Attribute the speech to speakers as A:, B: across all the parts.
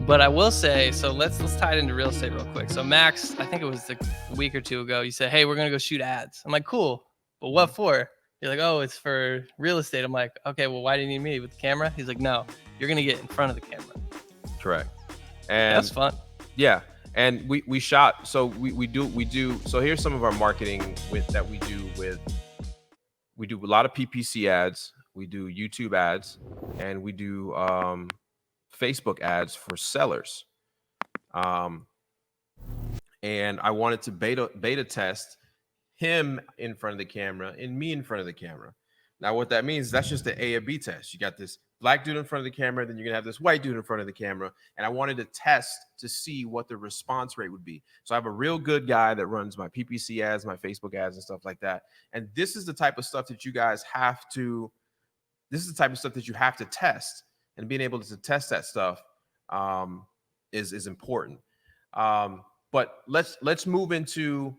A: But I will say, so let's tie it into real estate real quick. So Max, I think it was a week or two ago, you said, hey, we're going to go shoot ads. I'm like, cool. But what for? You're like, oh, it's for real estate. I'm like, okay, well, why do you need me with the camera? He's like, no, you're going to get in front of the camera.
B: Correct. And
A: that's fun.
B: Yeah. And we shot. So we do. So here's some of our marketing that we do a lot of PPC ads. We do YouTube ads, and we do Facebook ads for sellers. And I wanted to beta test him in front of the camera and me in front of the camera. Now, what that means, that's just the A and B test. You got this black dude in front of the camera, then you're gonna have this white dude in front of the camera. And I wanted to test to see what the response rate would be. So I have a real good guy that runs my PPC ads, my Facebook ads, and stuff like that. And this is the type of stuff that you guys have to, test. And being able to test that stuff is important. But let's move into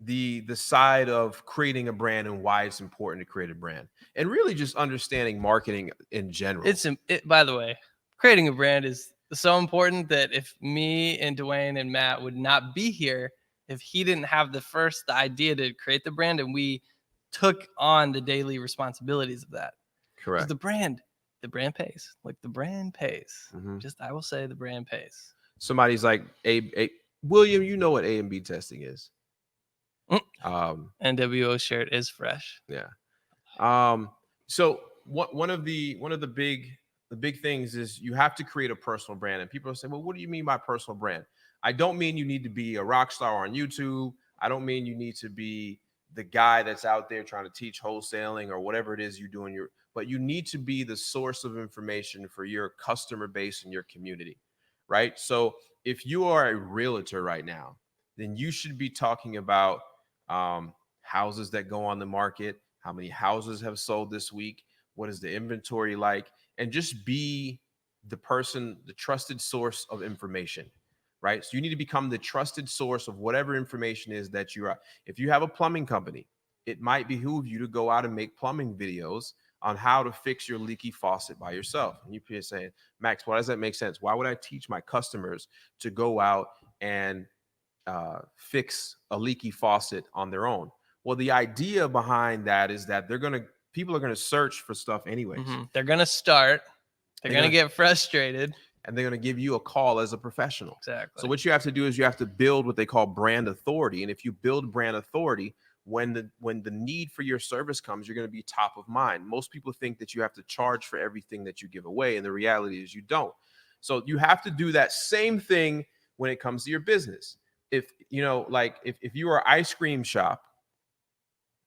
B: the side of creating a brand and why it's important to create a brand, and really just understanding marketing in general.
A: By the way, creating a brand is so important that if me and Dwayne and Matt would not be here if he didn't have the idea to create the brand, and we took on the daily responsibilities of that.
B: Correct.
A: The brand pays. Like, the brand pays. I will say the brand pays.
B: Somebody's like, William, you know what A and B testing is.
A: NWO shirt is fresh.
B: Yeah. So one of the big things is you have to create a personal brand. And people say, well, what do you mean by personal brand? I don't mean you need to be a rock star on YouTube. I don't mean you need to be the guy that's out there trying to teach wholesaling or whatever it is you're doing. But you need to be the source of information for your customer base and your community, right? So if you are a realtor right now, then you should be talking about houses that go on the market, how many houses have sold this week, what is the inventory like, and just be the trusted source of information, right? So you need to become the trusted source of whatever information is that you are. If you have a plumbing company, it might behoove you to go out and make plumbing videos on how to fix your leaky faucet by yourself. And you're saying, Max, why does that make sense? Why would I teach my customers to go out and fix a leaky faucet on their own? Well, the idea behind that is that people are gonna search for stuff anyways.
A: They're gonna start. They're gonna get frustrated,
B: and they're gonna give you a call as a professional.
A: Exactly.
B: So what you have to do is you have to build what they call brand authority. And if you build brand authority, when the need for your service comes, you're going to be top of mind. Most people think that you have to charge for everything that you give away, and the reality is you don't. So you have to do that same thing when it comes to your business. If you are an ice cream shop,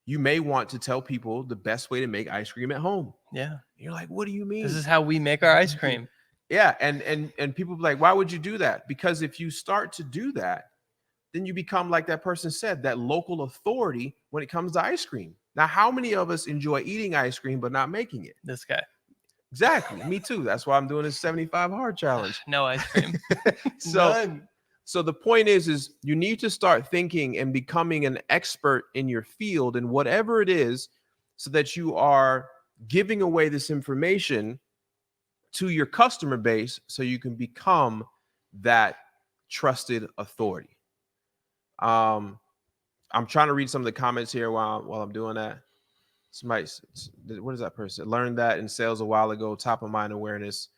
B: you may want to tell people the best way to make ice cream at home.
A: Yeah.
B: You're like, what do you mean?
A: This is how we make our ice cream.
B: Yeah. And people be like, why would you do that? Because if you start to do that, then you become, like that person said, that local authority when it comes to ice cream. Now, how many of us enjoy eating ice cream but not making it?
A: This guy.
B: Exactly. Me too. That's why I'm doing this 75 hard challenge.
A: No ice cream.
B: So the point is you need to start thinking and becoming an expert in your field and whatever it is, so that you are giving away this information to your customer base so you can become that trusted authority. I'm trying to read some of the comments here while I'm doing that. Somebody, what is that person? Learned that in sales a while ago. Top of mind awareness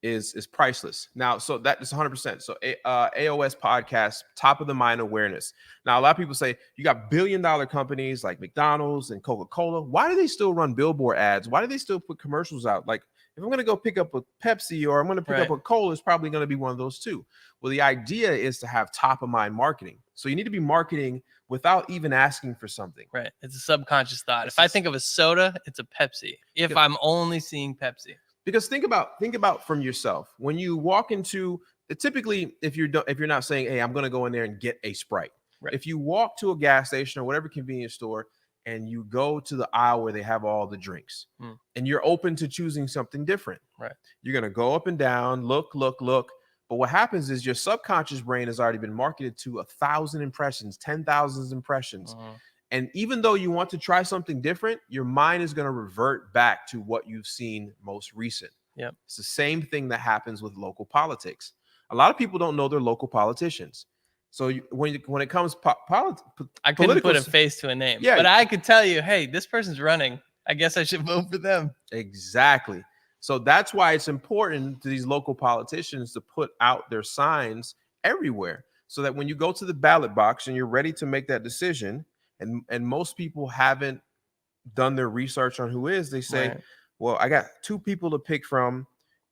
B: is priceless. Now, so that is 100%. So AOS podcast, top of the mind awareness. Now, a lot of people say you got billion-dollar companies like McDonald's and Coca-Cola. Why do they still run billboard ads? Why do they still put commercials out? Like, if I'm going to go pick up a Pepsi or I'm going to pick up a Cola, it's probably going to be one of those two. Well, the idea is to have top of mind marketing. So you need to be marketing without even asking for something.
A: Right. It's a subconscious thought. If I think of a soda, it's a Pepsi. If I'm only seeing Pepsi.
B: Because think about from yourself. When you walk into, typically, if you're not saying, hey, I'm going to go in there and get a Sprite. Right. If you walk to a gas station or whatever convenience store, and you go to the aisle where they have all the drinks, and you're open to choosing something different.
A: Right.
B: You're going to go up and down, look. But what happens is your subconscious brain has already been marketed to 1,000 impressions, 10,000 impressions. And even though you want to try something different, your mind is going to revert back to what you've seen most recent.
A: Yep.
B: It's the same thing that happens with local politics. A lot of people don't know their local politicians. So when it comes
A: I couldn't put a face to a name,
B: yeah,
A: but I could tell you, hey, this person's running. I guess I should vote for them.
B: Exactly. So that's why it's important to these local politicians to put out their signs everywhere, so that when you go to the ballot box and you're ready to make that decision, and most people haven't done their research on who is, they say,
A: Right.
B: well, I got 2 people to pick from,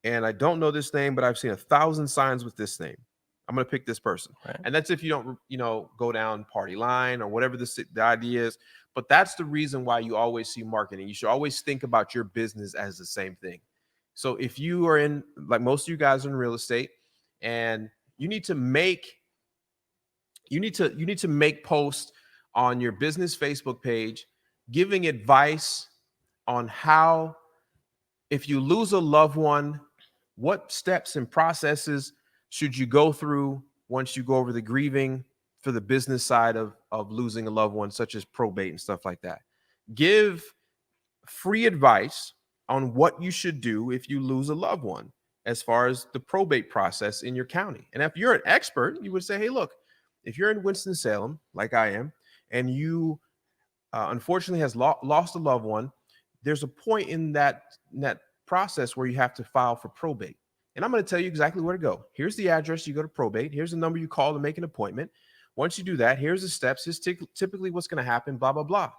B: and I don't know this name, but I've seen 1,000 signs with this name. I'm going to pick this person.
A: Right.
B: And that's if you don't, go down party line or whatever the idea is. But that's the reason why you always see marketing. You should always think about your business as the same thing. So if you are in, like most of you guys are in real estate, and you need to make posts on your business Facebook page giving advice on how, if you lose a loved one, what steps and processes should you go through once you go over the grieving for the business side of losing a loved one, such as probate and stuff like that. Give free advice on what you should do if you lose a loved one, as far as the probate process in your county. And if you're an expert, you would say, hey, look, if you're in Winston-Salem, like I am, and you unfortunately has lost a loved one, there's a point in that process where you have to file for probate. And I'm going to tell you exactly where to go. Here's the address. You go to probate. Here's the number you call to make an appointment. Once you do that, here's the steps. Here's typically what's going to happen, blah, blah, blah.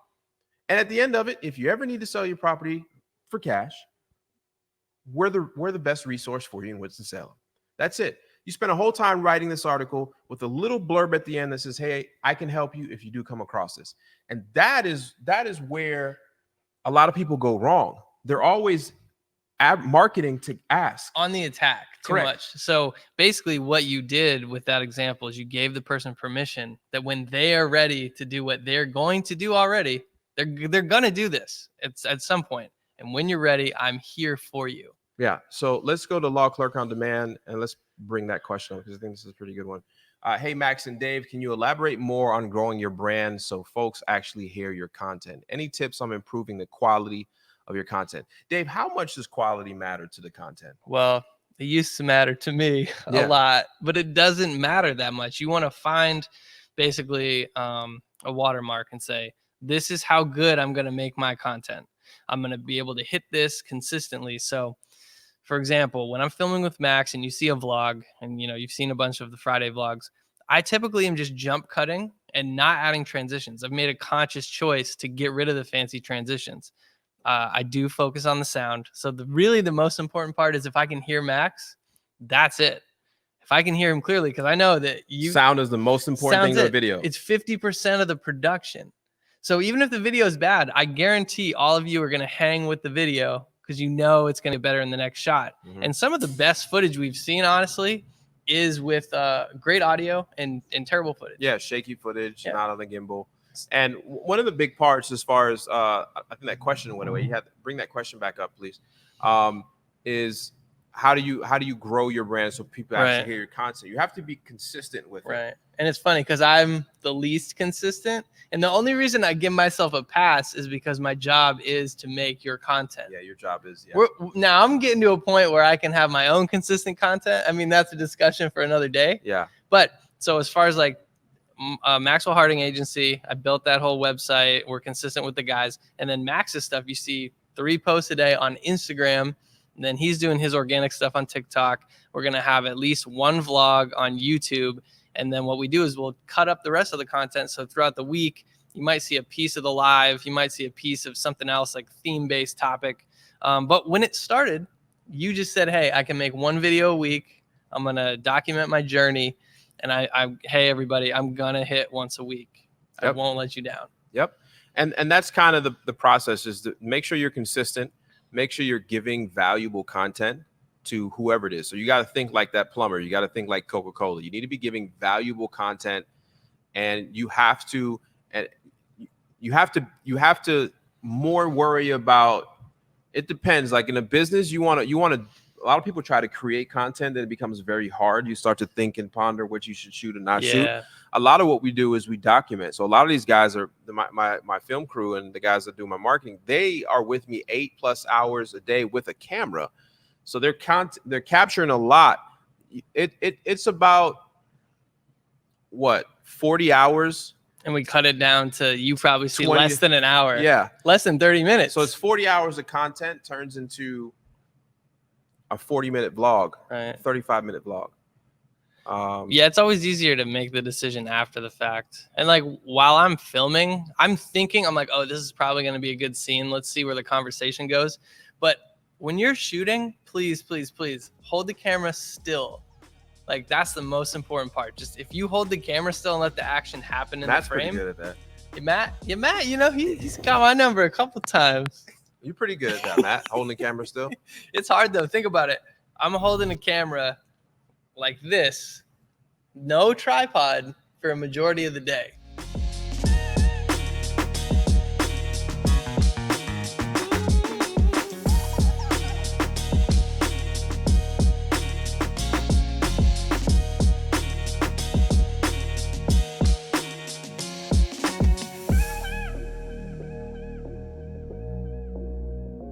B: And at the end of it, if you ever need to sell your property for cash, we're the best resource for you in Winston-Salem. That's it. You spend a whole time writing this article with a little blurb at the end that says, hey, I can help you if you do come across this. And that is where a lot of people go wrong. They're always marketing to ask.
A: On the attack too
B: Correct.
A: much. So basically what you did with that example is you gave the person permission that when they are ready to do what they're going to do already, they're going to do this. It's at some point. And when you're ready, I'm here for you.
B: Yeah. So let's go to Law Clerk on Demand, and let's bring that question up, because I think this is a pretty good one. Hey, Max and Dave, can you elaborate more on growing your brand so folks actually hear your content? Any tips on improving the quality of your content? Dave, how much does quality matter to the content?
A: Well, it used to matter to me a lot, but it doesn't matter that much. You want to find basically a watermark and say, this is how good I'm going to make my content. I'm going to be able to hit this consistently. So for example, when I'm filming with Max and you see a vlog, and you've seen a bunch of the Friday vlogs, I typically am just jump cutting and not adding transitions. I've made a conscious choice to get rid of the fancy transitions. I do focus on the sound. So really the most important part is if I can hear Max, that's it. If I can hear him clearly, because I know that
B: sound is the most important thing in a video.
A: It's 50% of the production. So even if the video is bad, I guarantee all of you are going to hang with the video, because it's going to be better in the next shot. Mm-hmm. And some of the best footage we've seen, honestly, is with great audio and terrible footage.
B: Yeah, shaky footage, not on the gimbal. And one of the big parts, as far as I think that question went away. You have to bring that question back up, please. Is how do you grow your brand so people actually hear your content? You have to be consistent with it.
A: And it's funny because I'm the least consistent. And the only reason I give myself a pass is because my job is to make your content.
B: Yeah, your job is.
A: Now I'm getting to a point where I can have my own consistent content. I mean, that's a discussion for another day.
B: Yeah.
A: But so as far as like Maxwell Harding Agency, I built that whole website. We're consistent with the guys. And then Max's stuff, you see 3 posts a day on Instagram. And then he's doing his organic stuff on TikTok. We're going to have at least 1 vlog on YouTube. And then what we do is we'll cut up the rest of the content. So throughout the week, you might see a piece of the live. You might see a piece of something else, like theme-based topic. But when it started, you just said, hey, I can make 1 video a week. I'm going to document my journey. And hey, everybody, I'm going to hit once a week. I won't let you down.
B: Yep. And that's kind of the process, is to make sure you're consistent. Make sure you're giving valuable content to whoever it is. So you got to think like that plumber. You got to think like Coca-Cola. You need to be giving valuable content, and you have to more worry about, it depends. Like in a business, you want to, a lot of people try to create content, then it becomes very hard. You start to think and ponder what you should shoot and not shoot. A lot of what we do is we document. So a lot of these guys are my film crew, and the guys that do my marketing, they are with me 8+ hours a day with a camera. So they're capturing a lot. It's about what, 40 hours.
A: And we cut it down to, you probably see
B: 20
A: less than an hour.
B: Yeah.
A: Less than 30 minutes.
B: So it's 40 hours of content turns into a 40-minute vlog,
A: right.
B: 35-minute vlog.
A: Yeah, it's always easier to make the decision after the fact. And like while I'm filming, I'm like, oh, this is probably going to be a good scene. Let's see where the conversation goes. But when you're shooting, please, please, please hold the camera still. Like that's the most important part. Just if you hold the camera still and let the action happen in
B: Matt's
A: the frame.
B: pretty good at that.
A: Yeah, Matt, you know, he's got my number a couple times.
B: You're pretty good at that, Matt, holding the camera still.
A: It's hard though. Think about it. I'm holding a camera like this, no tripod for a majority of the day.